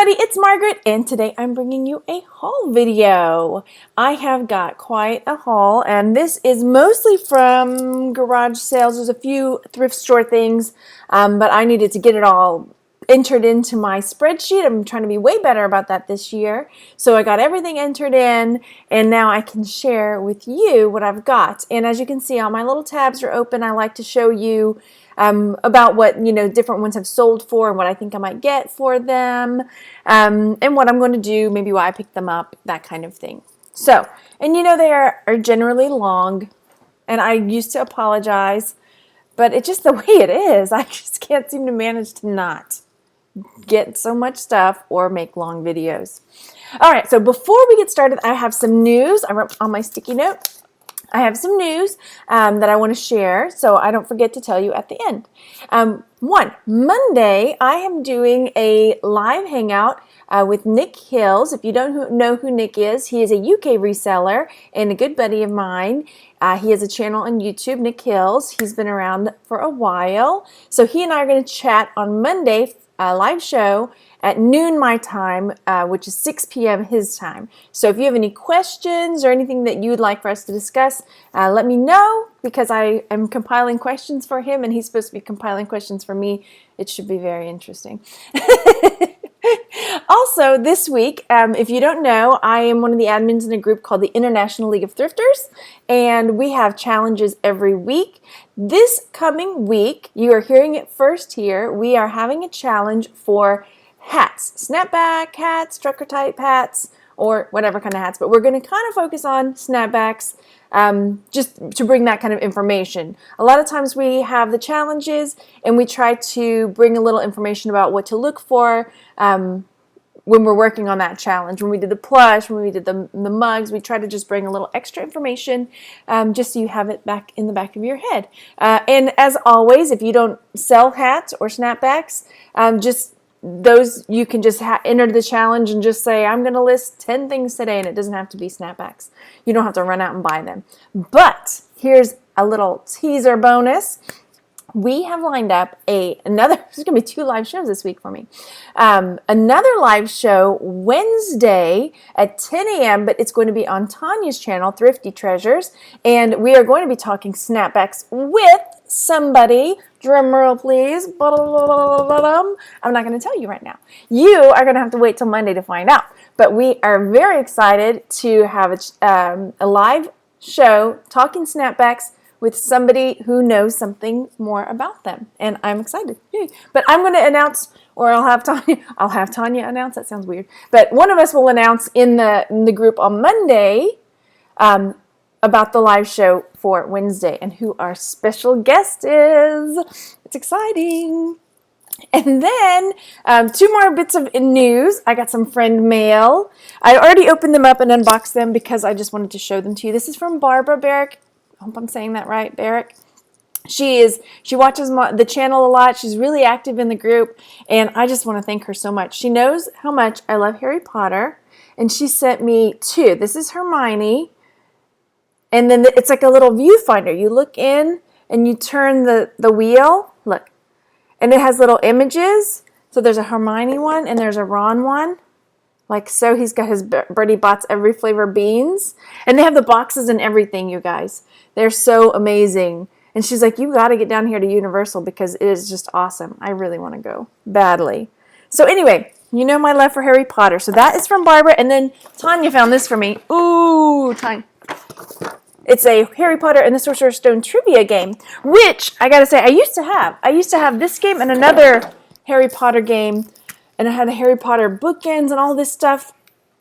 everybody, it's Margaret, and today I'm bringing you a haul video. I have got quite a haul, and this is mostly from garage sales. There's a few thrift store things, but I needed to get it all entered into my spreadsheet. I'm trying to be way better about that this year. So I got everything entered in, and now I can share with you what I've got. And as you can see, all my little tabs are open. I like to show you about what different ones have sold for and what I think I might get for them, and what I'm going to do, maybe why I picked them up, that kind of thing. So, and they are generally long, and I used to apologize, but it's just the way it is. I just can't seem to manage to not get so much stuff or make long videos. All right, so before we get started, I have some news. I wrote on my sticky note. I have some news that I want to share, so I don't forget to tell you at the end. Monday, I am doing a live hangout with Nick Hills. If you don't know who Nick is, he is a UK reseller and a good buddy of mine. He has a channel on YouTube, Nick Hills. He's been around for a while. So he and I are going to chat on Monday, a live show at noon my time, which is 6 p.m. his time. So if you have any questions or anything that you would like for us to discuss, let me know, because I am compiling questions for him and he's supposed to be compiling questions for me. It should be very interesting. Also, this week, if you don't know, I am one of the admins in a group called the International League of Thrifters, and we have challenges every week. This coming week, you are hearing it first here, we are having a challenge for hats, snapback hats, trucker type hats, or whatever kind of hats, but we're going to kind of focus on snapbacks, just to bring that kind of information. A lot of times we have the challenges and we try to bring a little information about what to look for when we're working on that challenge. When we did the plush, when we did the mugs, we try to just bring a little extra information just so you have it back in the back of your head. And as always, if you don't sell hats or snapbacks, you can just enter the challenge and just say, I'm going to list 10 things today, and it doesn't have to be snapbacks. You don't have to run out and buy them. But here's a little teaser bonus. We have lined up there's going to be 2 live shows this week for me. Another live show Wednesday at 10 a.m., but it's going to be on Tanya's channel, Thrifty Treasures, and we are going to be talking snapbacks with somebody. Drum roll, please. I'm not going to tell you right now. You are going to have to wait till Monday to find out. But we are very excited to have a live show talking snapbacks with somebody who knows something more about them. And I'm excited. Yay. But I'm going to announce, or I'll have Tanya announce. That sounds weird. But one of us will announce in the group on Monday about the live show for Wednesday and who our special guest is. It's exciting. And then 2 more bits of news. I got some friend mail. I already opened them up and unboxed them because I just wanted to show them to you. This is from Barbara Barrick. I hope I'm saying that right, Barrick. She watches the channel a lot. She's really active in the group, and I just want to thank her so much. She knows how much I love Harry Potter, and she sent me 2. This is Hermione. And then it's like a little viewfinder. You look in and you turn the wheel. Look. And it has little images. So there's a Hermione one and there's a Ron one. Like so. He's got his Bertie Bott's every flavor beans. And they have the boxes and everything, you guys. They're so amazing. And she's like, you got to get down here to Universal because it is just awesome. I really want to go badly. So anyway, you know my love for Harry Potter. So that is from Barbara. And then Tanya found this for me. Ooh, Tanya. It's a Harry Potter and the Sorcerer's Stone trivia game, which I gotta say I used to have. I used to have this game and another Harry Potter game, and I had the Harry Potter bookends and all this stuff.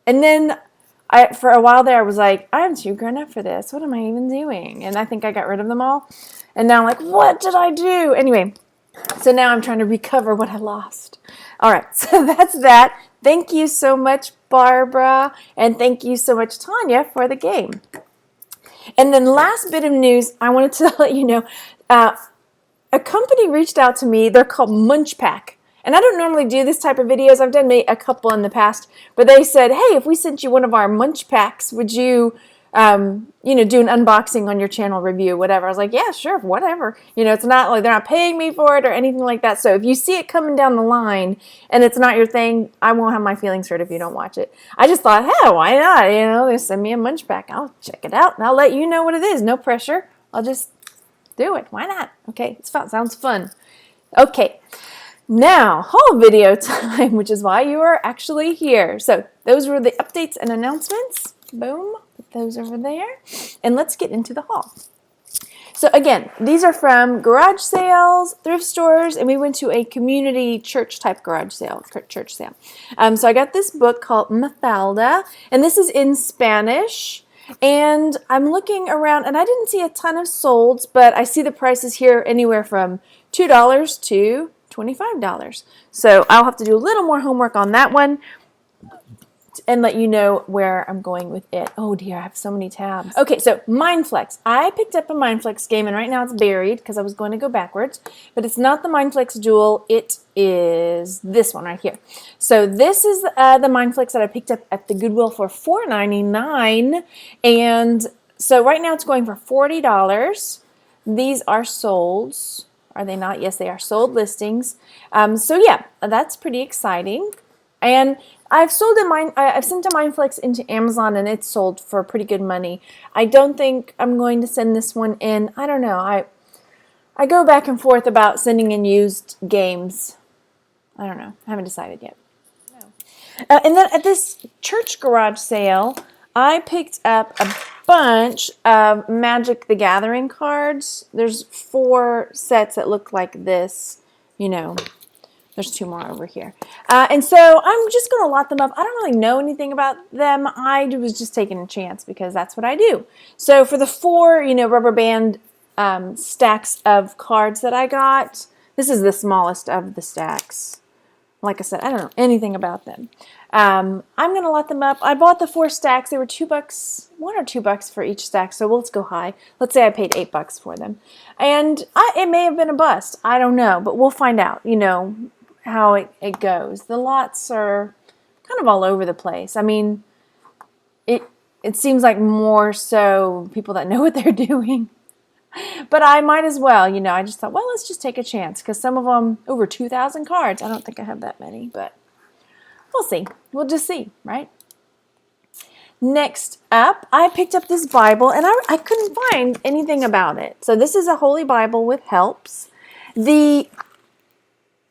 And then for a while there, I was like, I'm too grown up for this. What am I even doing? And I think I got rid of them all. And now I'm like, what did I do? Anyway, so now I'm trying to recover what I lost. All right, so that's that. Thank you so much, Barbara, and thank you so much, Tanya, for the game. And then last bit of news, I wanted to let you know, a company reached out to me. They're called Munch Pack. And I don't normally do this type of videos. I've done a couple in the past. But they said, hey, if we sent you one of our Munch Packs, would you you know, do an unboxing on your channel, review, whatever. I was like, yeah, sure, whatever. You know, it's not like they're not paying me for it or anything like that. So if you see it coming down the line and it's not your thing, I won't have my feelings hurt if you don't watch it. I just thought, hey, why not? You know, they send me a munch pack. I'll check it out and I'll let you know what it is. No pressure. I'll just do it. Why not? Okay, it's fun. Sounds fun. Okay. Now, haul video time, which is why you are actually here. So those were the updates and announcements. Boom. Put those over there. And let's get into the haul. So again, these are from garage sales, thrift stores, and we went to a community church type garage sale, church sale. So I got this book called Mafalda, and this is in Spanish. And I'm looking around, and I didn't see a ton of solds, but I see the prices here anywhere from $2 to $25. So I'll have to do a little more homework on that one and let you know where I'm going with it. Oh dear, I have so many tabs. Okay, so Mindflex. I picked up a Mindflex game, and right now it's buried because I was going to go backwards, but it's not the Mindflex Jewel. It is this one right here. So this is the Mindflex that I picked up at the Goodwill for $4.99, and so right now it's going for $40. These are solds. Are they not? Yes, they are sold listings. So yeah, that's pretty exciting. And I've sent a Mindflex into Amazon, and it's sold for pretty good money. I don't think I'm going to send this one in. I don't know. I go back and forth about sending in used games. I don't know. I haven't decided yet. No. And then at this church garage sale, I picked up a bunch of Magic the Gathering cards. There's 4 sets that look like this, you know. There's 2 more over here. And so I'm just going to lot them up. I don't really know anything about them. I was just taking a chance because that's what I do. So for the 4, you know, rubber band stacks of cards that I got, this is the smallest of the stacks. Like I said, I don't know anything about them. I'm going to lot them up. I bought the 4 stacks. They were $2, $1 or $2 for each stack. So let's go high. Let's say I paid $8 for them. And it may have been a bust. I don't know, but we'll find out, you know, how it goes. The lots are kind of all over the place. I mean, it seems like more so people that know what they're doing. But I might as well, you know, I just thought, well, let's just take a chance because some of them, over 2,000 cards. I don't think I have that many, but we'll see. We'll just see, right? Next up, I picked up this Bible, and I couldn't find anything about it. So this is a Holy Bible with helps.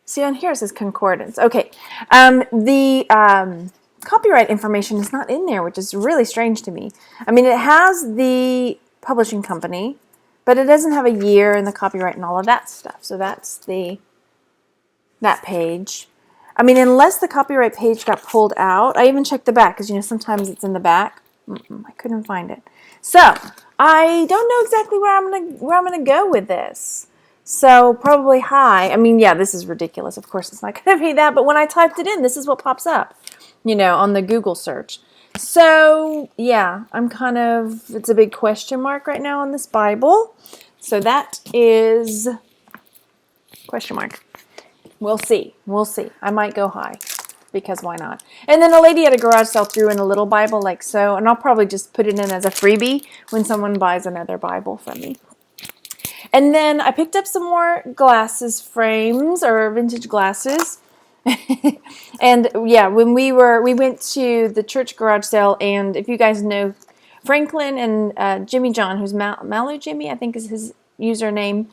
See on here it says concordance. Okay, the copyright information is not in there, which is really strange to me. I mean, it has the publishing company, but it doesn't have a year and the copyright and all of that stuff. So that's that page. I mean, unless the copyright page got pulled out. I even checked the back because, you know, sometimes it's in the back. I couldn't find it. So I don't know exactly where I'm gonna go with this. So probably high. I mean, yeah, this is ridiculous. Of course, it's not going to be that. But when I typed it in, this is what pops up, you know, on the Google search. So, yeah, it's a big question mark right now on this Bible. So that is question mark. We'll see. We'll see. I might go high because why not? And then a lady at a garage sale threw in a little Bible like so. And I'll probably just put it in as a freebie when someone buys another Bible from me. And then I picked up some more glasses frames or vintage glasses. And yeah, when we went to the church garage sale, and if you guys know Franklin and Jimmy John, who's Mallow Jimmy, I think is his username,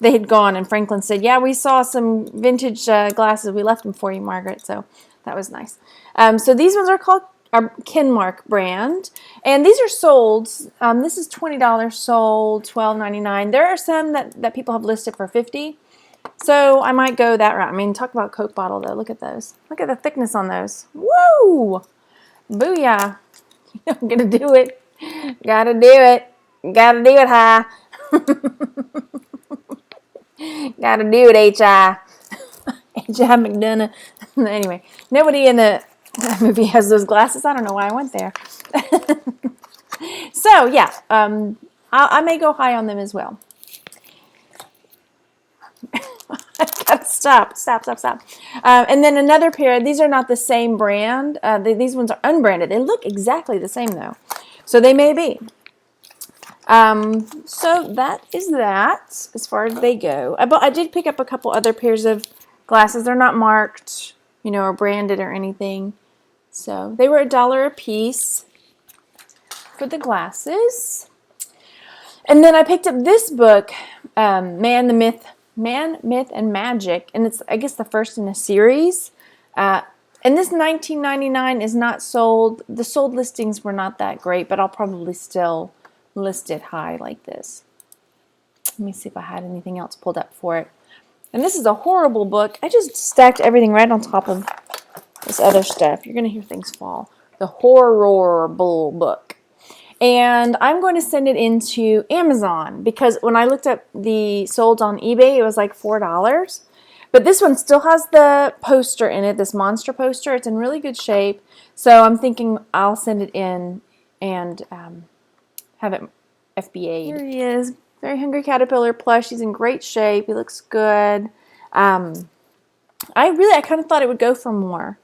they had gone, and Franklin said, yeah, we saw some vintage glasses. We left them for you, Margaret. So that was nice. So these ones are called our Kenmark brand, and these are sold. This is $20 sold, $12.99. There are some that people have listed for $50. So I might go that route. I mean, talk about Coke bottle though. Look at those. Look at the thickness on those. Woo! Booyah! I'm gonna do it. Gotta do it. Gotta do it, hi. Gotta do it, H.I. H.I. McDonough. Anyway, nobody in the movie has those glasses. I don't know why I went there. So yeah, I may go high on them as well. I gotta stop. And then another pair. These are not the same brand. These ones are unbranded. They look exactly the same though. So they may be. So that is that as far as they go. I did pick up a couple other pairs of glasses. They're not marked, or branded or anything. So they were $1 a piece for the glasses. And then I picked up this book, Man, Myth, and Magic. And it's, I guess, the first in a series. And this $19.99 is not sold. The sold listings were not that great, but I'll probably still list it high like this. Let me see if I had anything else pulled up for it. And this is a horrible book. I just stacked everything right on top of this other stuff. You're going to hear things fall. The horrible book. And I'm going to send it into Amazon because when I looked up the sold on eBay, it was like $4. But this one still has the poster in it, this monster poster. It's in really good shape. So I'm thinking I'll send it in and have it FBA. Here he is. Very hungry caterpillar plush. He's in great shape. He looks good. I kind of thought it would go for more.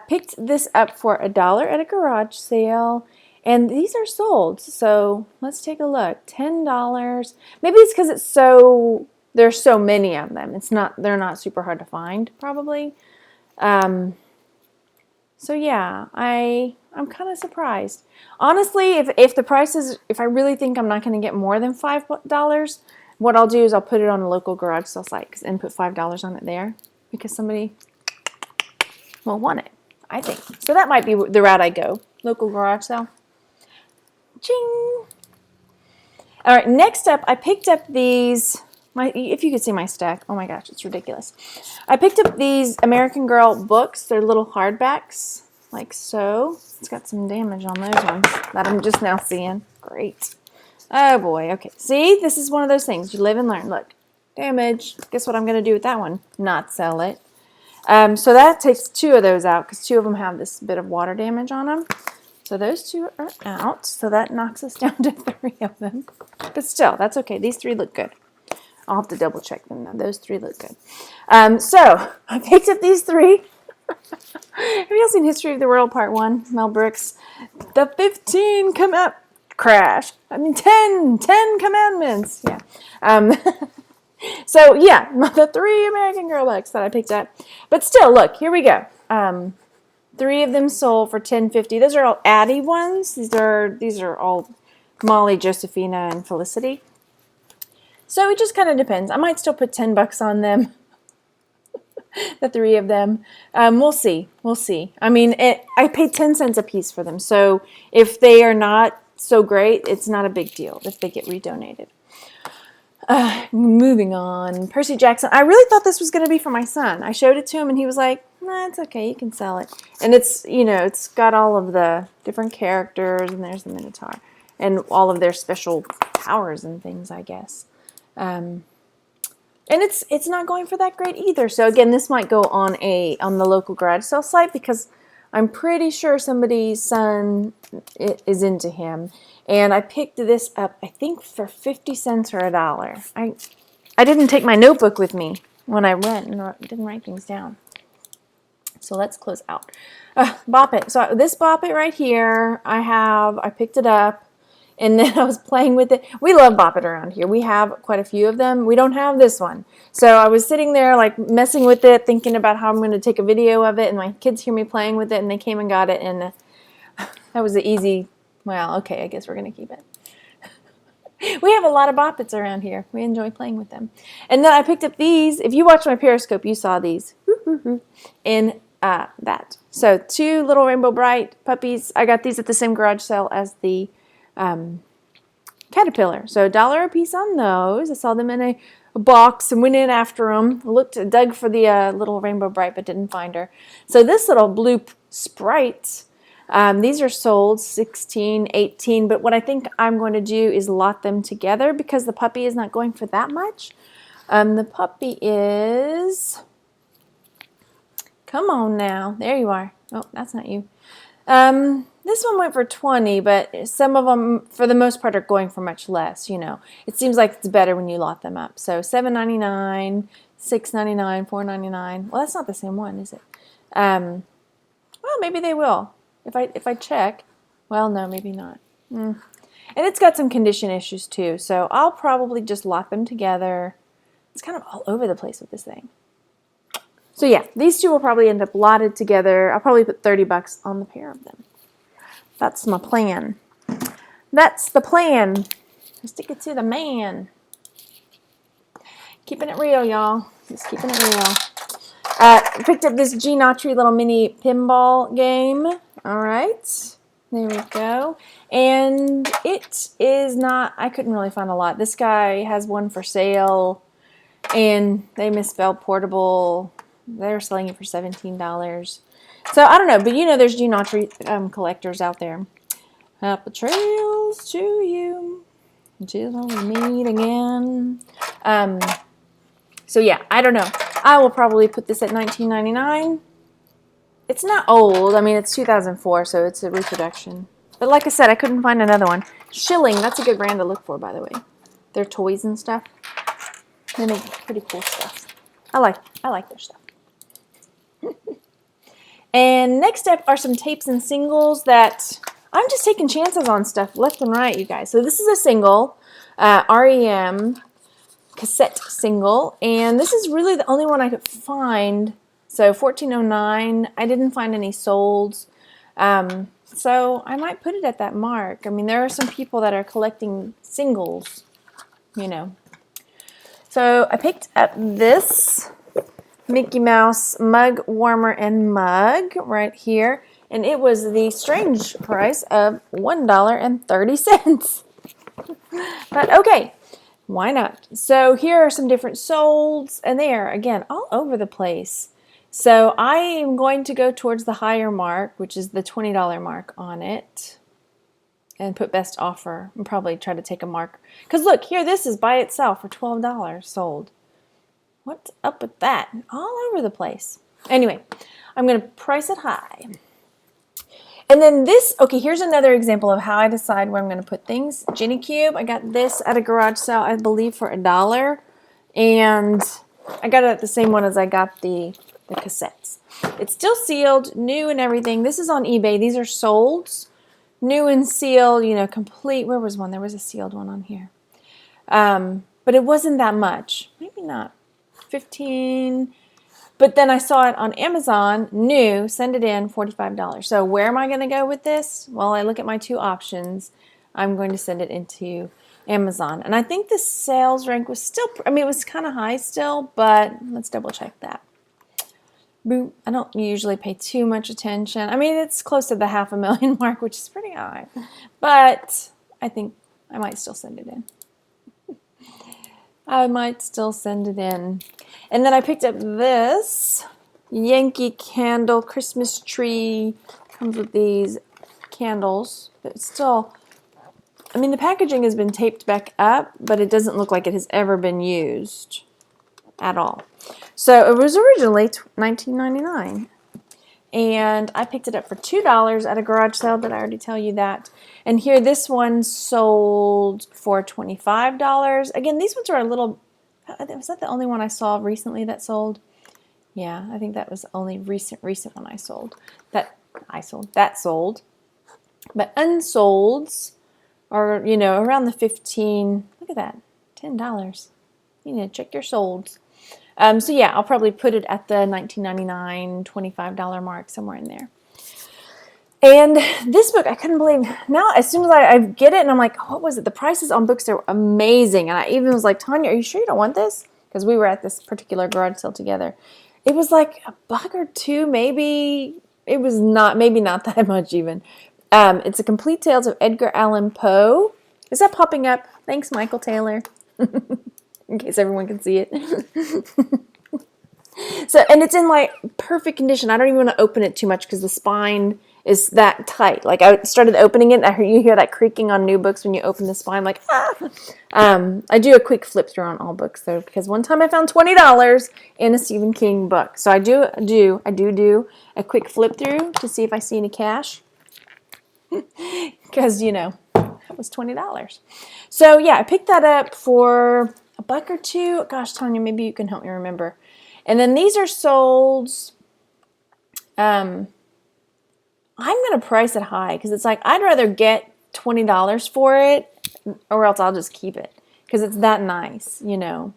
Picked this up for $1 at a garage sale. And these are sold. So let's take a look. $10. Maybe it's because there's so many of them. They're not super hard to find, probably. So yeah, I'm kind of surprised. Honestly, if the price is, if I really think I'm not going to get more than $5, what I'll do is I'll put it on a local garage sale site and put $5 on it there because somebody will want it, I think. So that might be the route I go. Local garage sale. Ching! All right, next up, I picked up these. If you could see my stack, oh my gosh, it's ridiculous. I picked up these American Girl books. They're little hardbacks, like so. It's got some damage on those ones that I'm just now seeing. Great. Oh boy, okay. See, this is one of those things. You live and learn. Look, damage. Guess what I'm going to do with that one? Not sell it. So that takes 2 of those out because 2 of them have this bit of water damage on them. So those 2 are out. So that knocks us down to 3 of them. But still, that's okay. These 3 look good. I'll have to double check them now. Those 3 look good. So I picked up these 3. Have you all seen History of the World Part 1? Mel Brooks. The 10 commandments. Yeah. So yeah, the 3 American Girl books that I picked up. But still, look, here we go. 3 of them sold for $10.50. Those are all Addie ones. These are all Molly, Josephina, and Felicity. So it just kind of depends. I might still put $10 on them. The 3 of them. We'll see. We'll see. I mean, I paid 10 cents a piece for them. So if they are not so great, it's not a big deal if they get redonated. Moving on. Percy Jackson. I really thought this was going to be for my son. I showed it to him and he was like, nah, it's okay. You can sell it. And it's, it's got all of the different characters and there's the Minotaur and all of their special powers and things, I guess. And it's not going for that great either. So again, this might go on the local garage sale site because I'm pretty sure somebody's son is into him. And I picked this up, I think, for 50 cents or $1. I didn't take my notebook with me when I went and didn't write things down. So let's close out. Bop It. So this Bop It right here, I picked it up. And then I was playing with it. We love Bop It around here. We have quite a few of them. We don't have this one. So I was sitting there like messing with it, thinking about how I'm going to take a video of it. And my kids hear me playing with it and they came and got it. And that was the easy, well, okay, I guess we're going to keep it. We have a lot of Bop Its around here. We enjoy playing with them. And then I picked up these. If you watched my Periscope, you saw these in that. So 2 little Rainbowbrite puppies. I got these at the same garage sale as the caterpillar. So $1 a piece on those. I saw them in a box and went in after them. Dug for the little Rainbowbrite, but didn't find her. So this little blue sprite, these are sold $16, $18. But what I think I'm going to do is lot them together because the puppy is not going for that much. The puppy is, come on now. There you are. Oh, that's not you. This one went for $20, but some of them, for the most part, are going for much less, It seems like it's better when you lot them up. So $7.99, $6.99, $4.99. Well, that's not the same one, is it? Well, maybe they will. If I check. Well, no, maybe not. And it's got some condition issues too, so I'll probably just lot them together. It's kind of all over the place with this thing. So yeah, these two will probably end up lotted together. I'll probably put $30 on the pair of them. That's my plan. That's the plan. Stick it to the man. Keeping it real, y'all. Just keeping it real. Picked up this G-Notry little mini pinball game. All right. There we go. And it is not, I couldn't really find a lot. This guy has one for sale, and they misspelled portable. They're selling it for $17. So I don't know, but you know there's G-Notry collectors out there. Up the trails to you until we meet again. So yeah, I don't know. I will probably put this at $19.99. It's not old. I mean, it's 2004, so it's a reproduction. But like I said, I couldn't find another one. Schilling, that's a good brand to look for, by the way. They're toys and stuff. They make pretty cool stuff. I like their stuff. And next up are some tapes and singles that I'm just taking chances on stuff left and right, you guys. So this is a single, REM Cassette single, and this is really the only one I could find. So $14.09. I didn't find any solds. So I might put it at that mark. I mean, there are some people that are collecting singles, you know. So I picked up this Mickey Mouse mug warmer and mug right here, and it was the strange price of $1.30. But okay, why not? So here are some different solds, and they are, again, all over the place. So I am going to go towards the higher mark, which is the $20 mark on it, and put best offer, and probably try to take a mark. Because look, here, this is by itself for $12 sold. What's up with that? All over the place. Anyway, I'm going to price it high. And then this, okay, here's another example of how I decide where I'm going to put things. Ginny Cube, I got this at a garage sale, I believe, for $1. And I got it at the same one as I got the cassettes. It's still sealed, new and everything. This is on eBay. These are solds, new and sealed, you know, complete. Where was one? There was a sealed one on here. But it wasn't that much. Maybe not. 15. But then I saw it on Amazon, new, send it in, $45. So where am I going to go with this? Well, I look at my two options. I'm going to send it into Amazon. And I think the sales rank was still, I mean, it was kind of high still, but let's double check that. Boom. I don't usually pay too much attention. I mean, it's close to the 500,000 mark, which is pretty high. But I think I might still send it in. I might still send it in. And then I picked up this Yankee Candle Christmas tree. Comes with these candles. But it's still, I mean, the packaging has been taped back up, but it doesn't look like it has ever been used at all. So it was originally $19.99. And I picked it up for $2 at a garage sale. Did I already tell you that? And here, this one sold for $25. Again, these ones are a little, was that the only one I saw recently that sold? Yeah, I think that was the only recent one I sold. That sold. But unsolds are, you know, around the 15, look at that, $10. You need to check your solds. So yeah, I'll probably put it at the $19.99, $25 mark, somewhere in there. And this book, I couldn't believe, now as soon as I get it, and I'm like, what was it? The prices on books are amazing. And I even was like, Tanya, are you sure you don't want this? Because we were at this particular garage sale together. It was like $1 or $2, maybe. It was not, maybe not that much even. It's a Complete Tales of Edgar Allan Poe. Is that popping up? Thanks, Michael Taylor. In case everyone can see it. So, and it's in like perfect condition. I don't even want to open it too much because the spine is that tight. Like I started opening it, and you hear that creaking on new books when you open the spine, like ah. I do a quick flip through on all books though, because one time I found $20 in a Stephen King book. So I do a quick flip through to see if I see any cash, because you know that was $20. So yeah, I picked that up for $1 or $2. Gosh, Tanya, maybe you can help me remember. And then these are sold on I'm going to price it high because it's like I'd rather get $20 for it or else I'll just keep it because it's that nice, you know.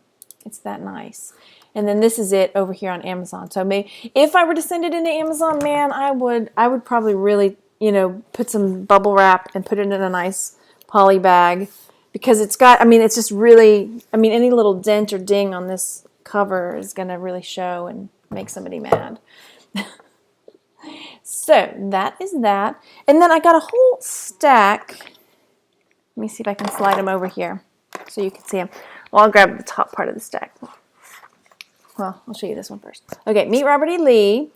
It's that nice. And then this is it over here on Amazon. So maybe if I were to send it into Amazon, man, I would probably really, you know, put some bubble wrap and put it in a nice poly bag because it's got, I mean, it's just really, I mean, any little dent or ding on this cover is going to really show and make somebody mad. So that is that. And then I got a whole stack. Let me see if I can slide them over here so you can see them. Well, I'll grab the top part of the stack. Well, I'll show you this one first. Okay, Meet Robert E. Lee.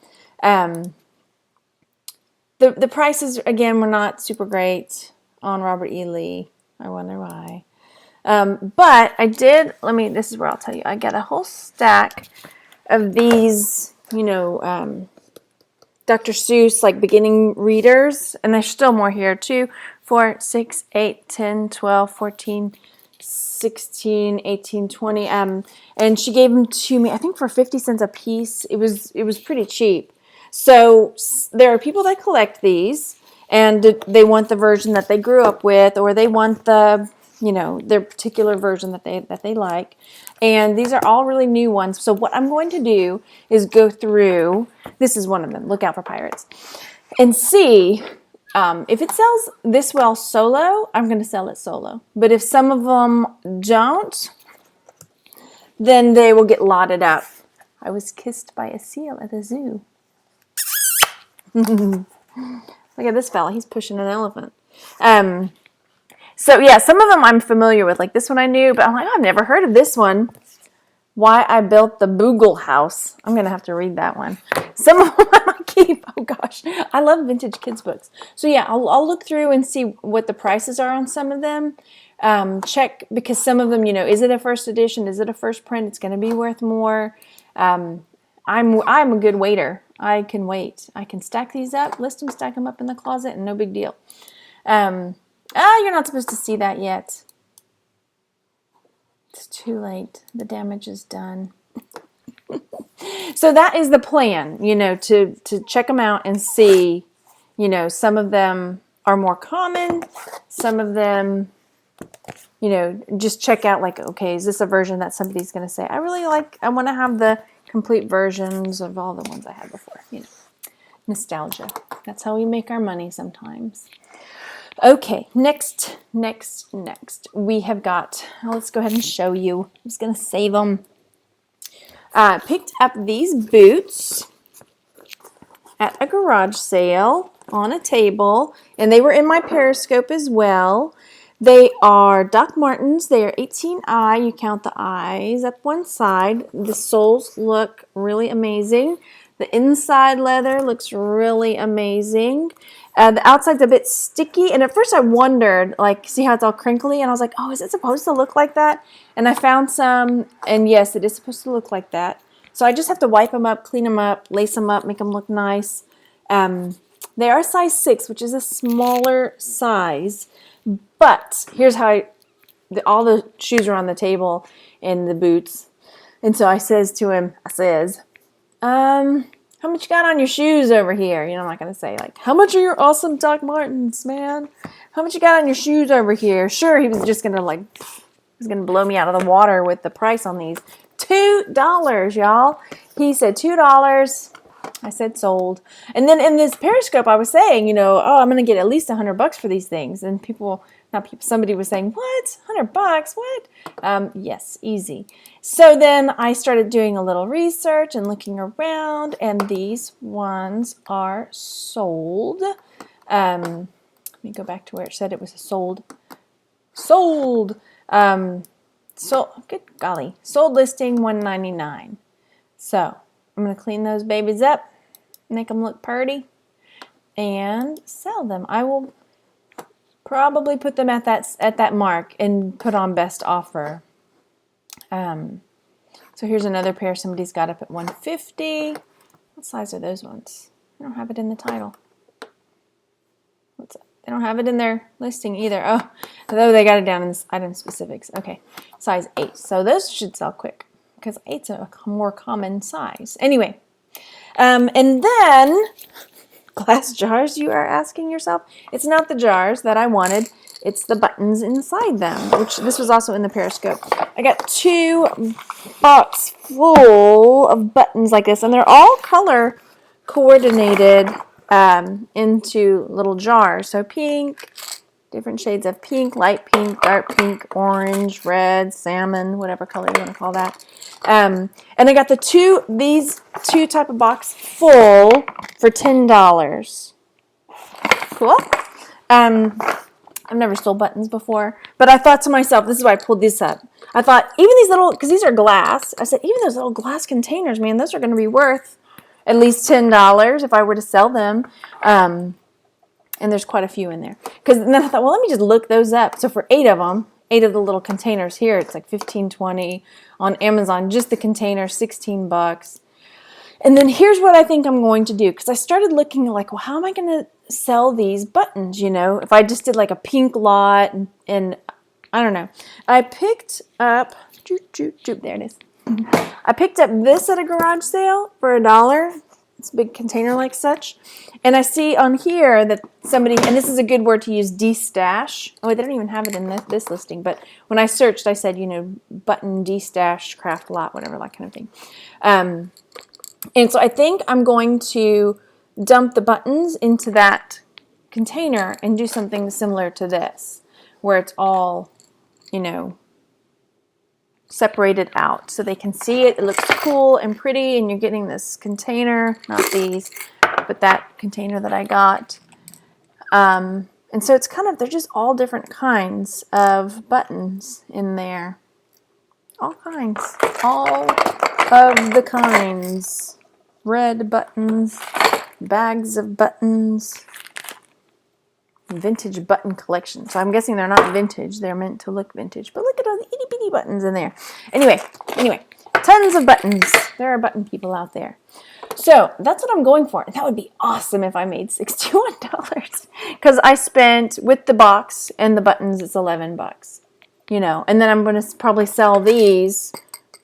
The prices, again, were not super great on Robert E. Lee. I wonder why. But I did, this is where I'll tell you. I got a whole stack of these, you know, Dr. Seuss, like beginning readers. And there's still more here. 2, 4, 6, 8, 10, 12, 14, 16, 18, 20. And she gave them to me, I think for 50 cents a piece. It was pretty cheap. So there are people that collect these and they want the version that they grew up with, or they want the, you know, their particular version that they like. And these are all really new ones. So what I'm going to do is go through, this is one of them, look out for pirates, and see if it sells this well solo, I'm going to sell it solo. But if some of them don't, then they will get lotted up. I was kissed by a seal at the zoo. Look at this fella. He's pushing an elephant. So yeah, some of them I'm familiar with. Like this one I knew, but I'm like, oh, I've never heard of this one. Why I Built the Boogle House. I'm going to have to read that one. Some of them I might keep. Oh gosh, I love vintage kids books. So yeah, I'll look through and see what the prices are on some of them. Check, because some of them, you know, is it a first edition? Is it a first print? It's going to be worth more. I'm a good waiter. I can wait. I can stack these up, list them, stack them up in the closet, and no big deal. You're not supposed to see that yet. It's too late. The damage is done. So that is the plan, you know, to check them out and see, you know, some of them are more common. Some of them, you know, just check out like, okay, is this a version that somebody's going to say, I want to have the complete versions of all the ones I had before, you know. Nostalgia. That's how we make our money sometimes. Okay, next. We have got, let's go ahead and show you. I'm just going to save them. Picked up these boots at a garage sale on a table, and they were in my Periscope as well. They are Doc Martens. They are 18i. You count the eyes up one side. The soles look really amazing. The inside leather looks really amazing. The outside's a bit sticky, and at first I wondered, like, see how it's all crinkly? And I was like, oh, is it supposed to look like that? And I found some, and yes, it is supposed to look like that. So I just have to wipe them up, clean them up, lace them up, make them look nice. They are size 6, which is a smaller size. But here's how all the shoes are on the table and the boots. And so I says to him, how much you got on your shoes over here? You know, I'm not going to say, like, how much are your awesome Doc Martens, man? How much you got on your shoes over here? Sure, he was just going to, like, he's going to blow me out of the water with the price on these. $2, y'all. He said $2. I said sold. And then in this Periscope, I was saying, you know, oh, I'm going to get at least $100 for these things. And somebody was saying, what? $100? What? Yes, easy. So then I started doing a little research and looking around, and these ones are sold. Let me go back to where it said it was sold. Sold. Good golly. Sold listing $199. So I'm going to clean those babies up, make them look pretty, and sell them. I will probably put them at that mark and put on best offer. So here's another pair somebody's got up at $150. What size are those ones? I don't have it in the title. They don't have it in their listing either. Oh, though they got it down in this item specifics. Okay, size 8. So those should sell quick because 8's a more common size. Anyway, and then glass jars, you are asking yourself? It's not the jars that I wanted. It's the buttons inside them, which this was also in the Periscope. I got 2 box full of buttons like this, and they're all color coordinated into little jars. So pink, different shades of pink, light pink, dark pink, orange, red, salmon, whatever color you want to call that. And I got these two type of box full for $10. Cool. I've never sold buttons before, but I thought to myself, this is why I pulled this up. I thought, even these little, because these are glass, I said, even those little glass containers, man, those are going to be worth at least $10 if I were to sell them. And there's quite a few in there. And then I thought, well, let me just look those up. So for 8 of them, 8 of the little containers here, it's like $15, $20. On Amazon, just the container, $16. And then here's what I think I'm going to do. Because I started looking like, well, how am I going to sell these buttons, you know? If I just did like a pink lot and I don't know. I picked up, there it is. I picked up this at a garage sale for $1. It's a big container like such. And I see on here that somebody, and this is a good word to use, de-stash. Oh, they don't even have it in this listing. But when I searched, I said, you know, button de-stash, craft lot, whatever, that kind of thing. And so I think I'm going to dump the buttons into that container and do something similar to this, where it's all, you know, separated out so they can see it. It looks cool and pretty, and you're getting this container, not these, but that container that I got. And so it's kind of, they're just all different kinds of buttons in there. All kinds. All of the kinds. Red buttons, bags of buttons, vintage button collection. So I'm guessing they're not vintage. They're meant to look vintage. But look at all the itty bitty buttons in there. Anyway, tons of buttons. There are button people out there. So that's what I'm going for. That would be awesome if I made $61. Because I spent, with the box and the buttons, it's $11. You know, and then I'm going to probably sell these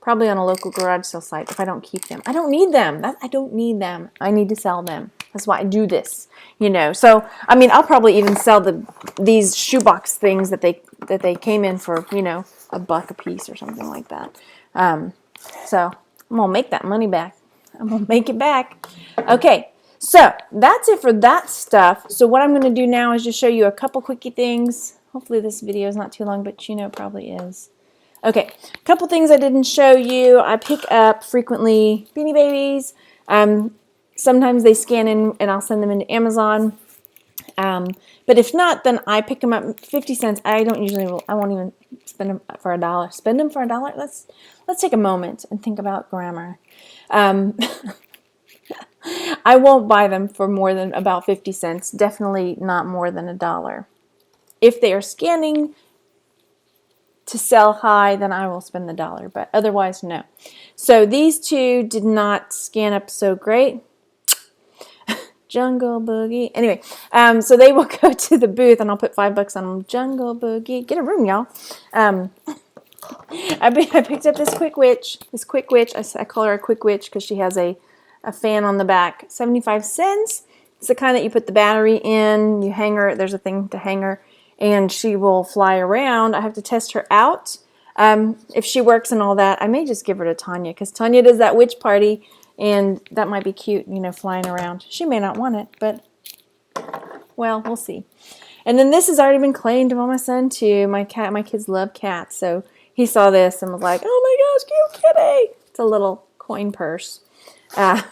probably on a local garage sale site if I don't keep them. I don't need them. I don't need them. I need to sell them. That's why I do this, you know. So, I mean, I'll probably even sell these shoebox things that they came in for, you know, $1 a piece or something like that. So, I'm going to make that money back. I'm going to make it back. Okay, so that's it for that stuff. So, what I'm going to do now is just show you a couple quickie things. Hopefully, this video is not too long, but you know, it probably is. Okay, a couple things I didn't show you. I pick up frequently Beanie Babies. Sometimes they scan in and I'll send them into Amazon. But if not, then I pick them up 50 cents. I won't even spend them for $1. Spend them for $1? Let's take a moment and think about grammar. I won't buy them for more than about 50 cents. Definitely not more than $1. If they are scanning to sell high, then I will spend the $1, but otherwise, no. So these two did not scan up so great. Jungle Boogie. Anyway, so they will go to the booth, and I'll put $5 on them. Jungle Boogie. Get a room, y'all. I picked up this Quick Witch. I call her a Quick Witch because she has a fan on the back. 75 cents. It's the kind that you put the battery in. You hang her. There's a thing to hang her. And she will fly around. I have to test her out. If she works and all that, I may just give her to Tanya, because Tanya does that witch party, and that might be cute, you know, flying around. She may not want it, but, well, we'll see. And then this has already been claimed by my son, too. My kids love cats, so he saw this and was like, oh my gosh, cute kitty. It's a little coin purse that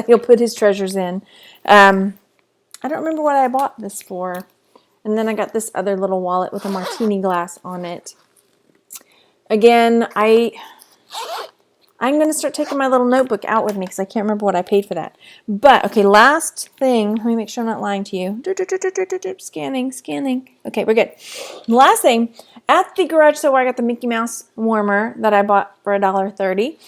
he'll put his treasures in. I don't remember what I bought this for. And then I got this other little wallet with a martini glass on it. Again, I'm going to start taking my little notebook out with me because I can't remember what I paid for that. But, okay, last thing. Let me make sure I'm not lying to you. Scanning. Okay, we're good. Last thing. At the garage sale where I got the Mickey Mouse warmer that I bought for $1.30,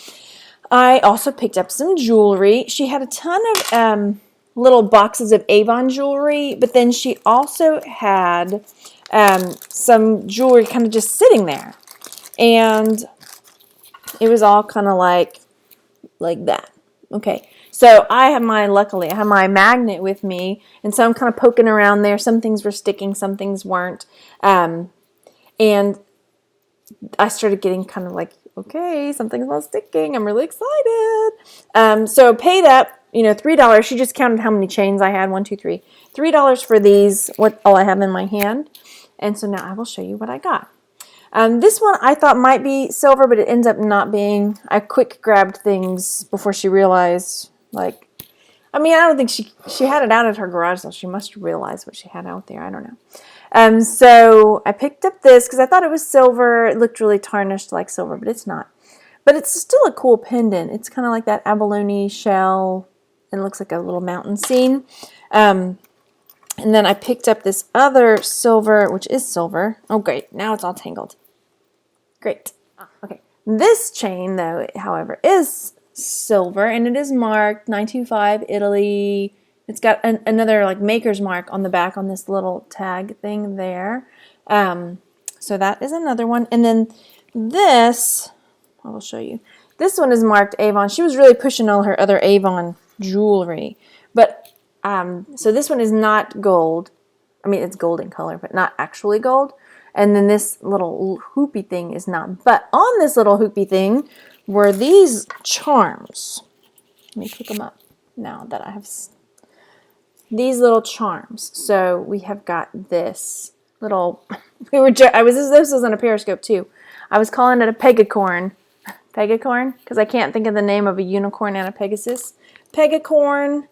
I also picked up some jewelry. She had a ton of little boxes of Avon jewelry, but then she also had some jewelry kind of just sitting there, and it was all kind of like that, Okay, so luckily, I have my magnet with me, and so I'm kind of poking around there. Some things were sticking, some things weren't. And I started getting kind of like, okay, something's not sticking. I'm really excited. So paid up, $3. She just counted how many chains I had. 1, 2, 3. $3 for these, all I have in my hand. And so now I will show you what I got. This one I thought might be silver, but it ends up not being. I quick grabbed things before she realized, I don't think she had it out at her garage, so she must realize what she had out there. I don't know. So I picked up this because I thought it was silver. It looked really tarnished like silver, but it's not. But it's still a cool pendant. It's kind of like that abalone shell, and it looks like a little mountain scene. And then I picked up this other silver, which is silver. Oh, great. Now it's all tangled. Great. Okay. This chain, though, however, is silver, and it is marked 925 Italy. It's got another maker's mark on the back on this little tag thing there. So that is another one. And then this, I will show you. This one is marked Avon. She was really pushing all her other Avon jewelry. But so this one is not gold. I mean, it's gold in color, but not actually gold. And then this little hoopy thing is not. But on this little hoopy thing were these charms. Let me pick them up now that I have these little charms. So we have got this little. This was on a Periscope too. I was calling it a pegacorn. Pegacorn, because I can't think of the name of a unicorn and a Pegasus. Pegacorn.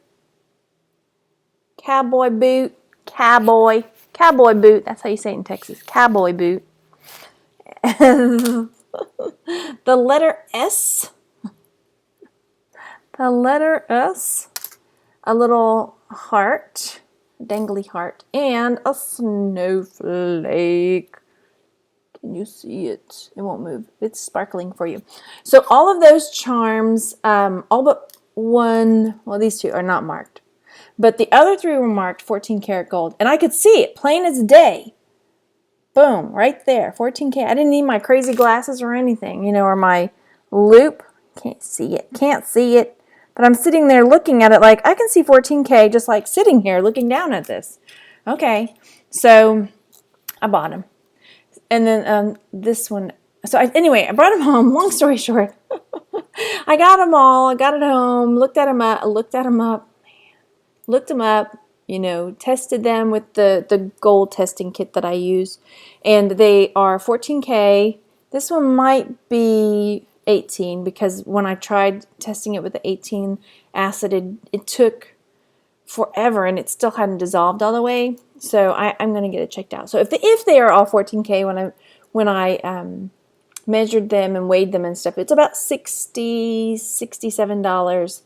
Cowboy boot, cowboy boot. That's how you say it in Texas. Cowboy boot. The letter S. The letter S. A little heart, a dangly heart, and a snowflake. Can you see it? It won't move. It's sparkling for you. So all of those charms, all but one. Well, these two are not marked. But the other 3 were marked 14 karat gold. And I could see it plain as day. Boom, right there, 14K. I didn't need my crazy glasses or anything, or my loop. Can't see it. But I'm sitting there looking at it like, I can see 14K just like sitting here looking down at this. Okay, so I bought them. And then this one. So anyway, I brought them home. Long story short. I got them all. I got it home. Looked them up, tested them with the gold testing kit that I use. And they are 14K. This one might be 18 because when I tried testing it with the 18 acid, it took forever and it still hadn't dissolved all the way. So I'm going to get it checked out. So if they are all 14K when I measured them and weighed them and stuff, it's about $67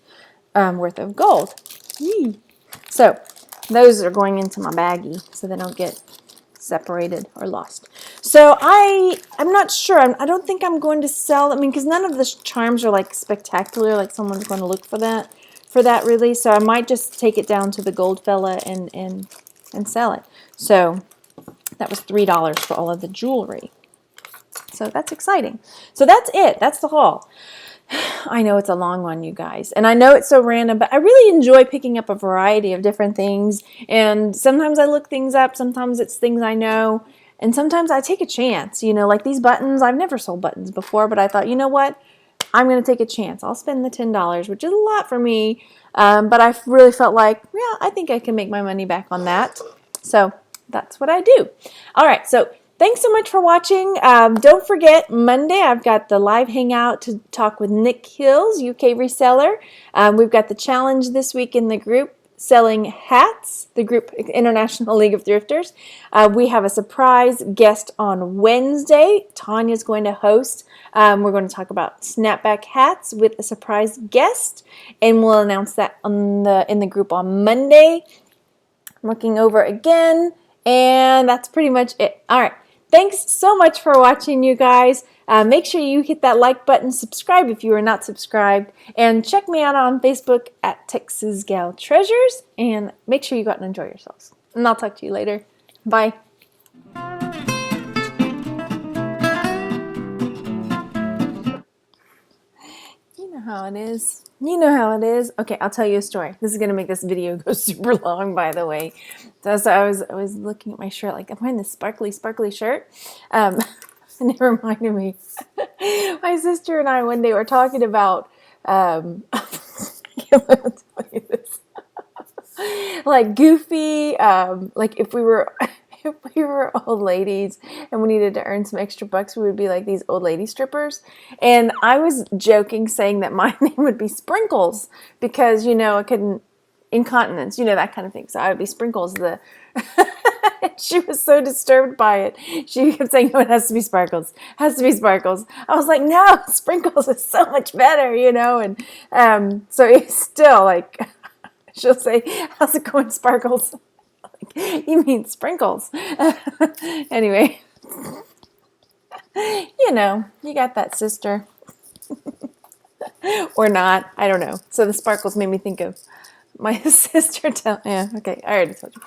worth of gold. Yee. So those are going into my baggie so they don't get separated or lost. So I'm not sure. I don't think I'm going to sell. Because none of the charms are spectacular. Someone's going to look for that really. So I might just take it down to the gold fella and sell it. So that was $3 for all of the jewelry. So that's exciting. So that's it. That's the haul. I know it's a long one, you guys, and I know it's so random, but I really enjoy picking up a variety of different things, and sometimes I look things up, sometimes it's things I know, and sometimes I take a chance, like these buttons. I've never sold buttons before, but I thought, you know what, I'm going to take a chance. I'll spend the $10, which is a lot for me, but I really felt like, yeah, I think I can make my money back on that, so that's what I do. All right, so thanks so much for watching. Don't forget, Monday I've got the live hangout to talk with Nick Hills, UK reseller. We've got the challenge this week in the group, selling hats, the group International League of Thrifters. We have a surprise guest on Wednesday. Tanya's going to host. We're going to talk about snapback hats with a surprise guest, and we'll announce that in the group on Monday. I'm looking over again, and that's pretty much it. All right. Thanks so much for watching, you guys. Make sure you hit that like button, subscribe if you are not subscribed, and check me out on Facebook at Texas Gal Treasures, and make sure you go out and enjoy yourselves. And I'll talk to you later. Bye. You know how how it is. You know how it is. Okay, I'll tell you a story. This is gonna make this video go super long, by the way. So I was looking at my shirt, like I'm wearing this sparkly shirt. And it reminded me, my sister and I one day were talking about, I can't believe I'm telling you this. Like goofy, like if we were old ladies and we needed to earn some extra bucks, we would be like these old lady strippers. And I was joking, saying that my name would be Sprinkles because, you know, I couldn't, incontinence, you know, that kind of thing. So I would be Sprinkles. She was so disturbed by it. She kept saying, "No, it has to be Sparkles. It has to be Sparkles." I was like, "No, Sprinkles is so much better," you know. And so it's still like, she'll say, "How's it going, Sparkles?" Like, you mean Sprinkles? Anyway, you know, you got that sister. Or not, I don't know. So the Sparkles made me think of my sister. Yeah, okay, I already told you.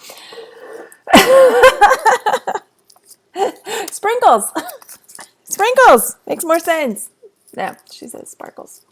Sprinkles. Sprinkles makes more sense. No, she says Sparkles.